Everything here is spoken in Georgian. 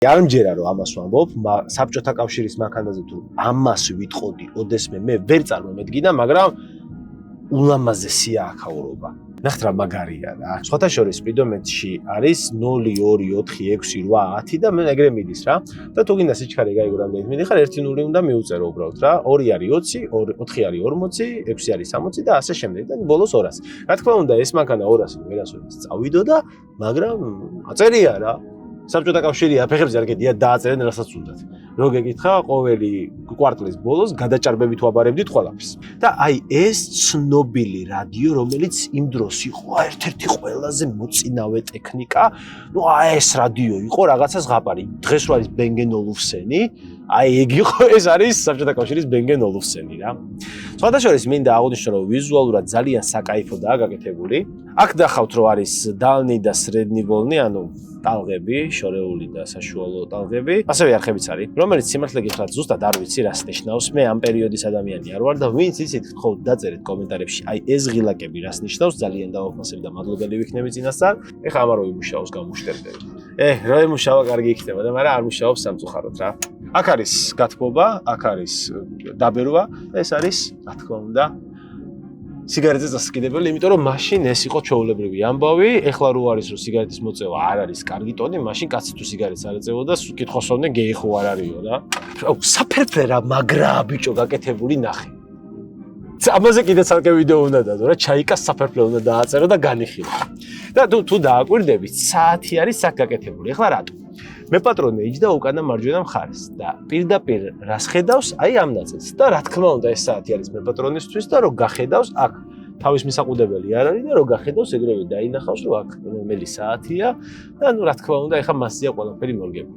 არ მჯერა რომ ამას ვამბობ, საბჭოთა კავშირის მანქანაზე თუ ამას ვიტყოდი, ოდესმე მე ვერ წარმომედგინა, მაგრამ ულამაზესია აქაურობა. ნახეთ რა მაგარია რა. სხვათა შორის სპიდომეტრში არის 0 2 4 6 8 10 და მე ეგრე მიდის რა. და თუ გინდა სიჩქარე გაიგო რამდენით მიდიხარ, 1 0 უნდა მიუწერო უბრალოდ რა. 2 არის 20, 4 არის 40, 6 არის 60 და ასე შემდეგ. და ბოლოს 200. რა თქმა უნდა, ეს მანქანა 200 ვერასოდეს წავიდო და მაგრამ აწერია რა. საბჭოთა კავშირი აფეხებზე არ გედია დააწერენ რასაც უნდათ. რო გეკითხა ყოველი კვარტლის ბოლოს გადაჭარბებით ვაბარებდით ყველაფერს. და აი ეს ცნობილი რადიო, რომელიც იმ დროს იყო ერთ-ერთი ყველაზე მოწინავე ტექნიკა, ნუ აი ეს რადიო იყო რაღაცა ზღაპარი. დღეს რო არის ბენგენ ოლუფსენი, აი ეგ იყო, ეს არის საბჭოთა კავშირის ბენგენ ოლუფსენი რა. სხვათა შორის მინდა აღვნიშნო, რომ ვიზუალურად ძალიან საკაიფოდაა გაკეთებული. აქ დახავთ რომ არის დალნი და სრედნი ვოლნი, ანუ ტალღები, შორეული და საშუალო ტალღები, ასევე არხებიც არის, რომელიც სიმართლე გითხრათ, ზუსტად არ ვიცი რას ნიშნავს. მე ამ პერიოდის ადამიანი არ ვარ და ვინც იცით, ხო დაწერეთ კომენტარებში, აი ეს ღილაკები რას ნიშნავს, ძალიან დავაფასებ და მადლობელი ვიქნები წინასწარ. ეხლა ამარო იმუშაოს გამუშტერდები. რო იმუშავა კარგი იქნება და მაგრამ არ მუშაობს სამწუხაროდ რა. აქ არის გათბობა, აქ არის დაბერვა, ეს არის, რა თქმა უნდა, სიგარეტის დასაყიდებელი, იმიტომ რომ მაშინ ეს იყო ჩვეულებრივი ამბავი. ეხლა რო არის რომ სიგარეტის მოწევა არ არის კარგი ტონი, მაშინ კაცი თუ სიგარეტს არ ეწევოდა, კითხოსავდნენ გეი ხო არ არისო რა. საფერფლე რა მაგრაა ბიჭო გაკეთებული ნახე. ამაზე კიდე ცალკე ვიდეო უნდა დადო რა, ჩაიკას საფერფლე უნდა დააწერო და განიხილო. და თუ დააკვირდებით, საათი არის აქ გაკეთებული. ეხლა რატო? მე პატრონი იჯდა უკანა მარჯვენა მხარეს და პირდაპირ რას ხედავს, აი ამ ნაწილს. და რა თქმა უნდა, ეს საათი არის მე პატრონისთვის და რო გახედავს, აქ თავის მისაყუდებელი არ არის და რო გახედავს, ეგრევე დაინახავს, რომ აქ რომელი საათია და ნუ რა თქმა უნდა, ეხა მასზეა ყველაფერი მორგებული.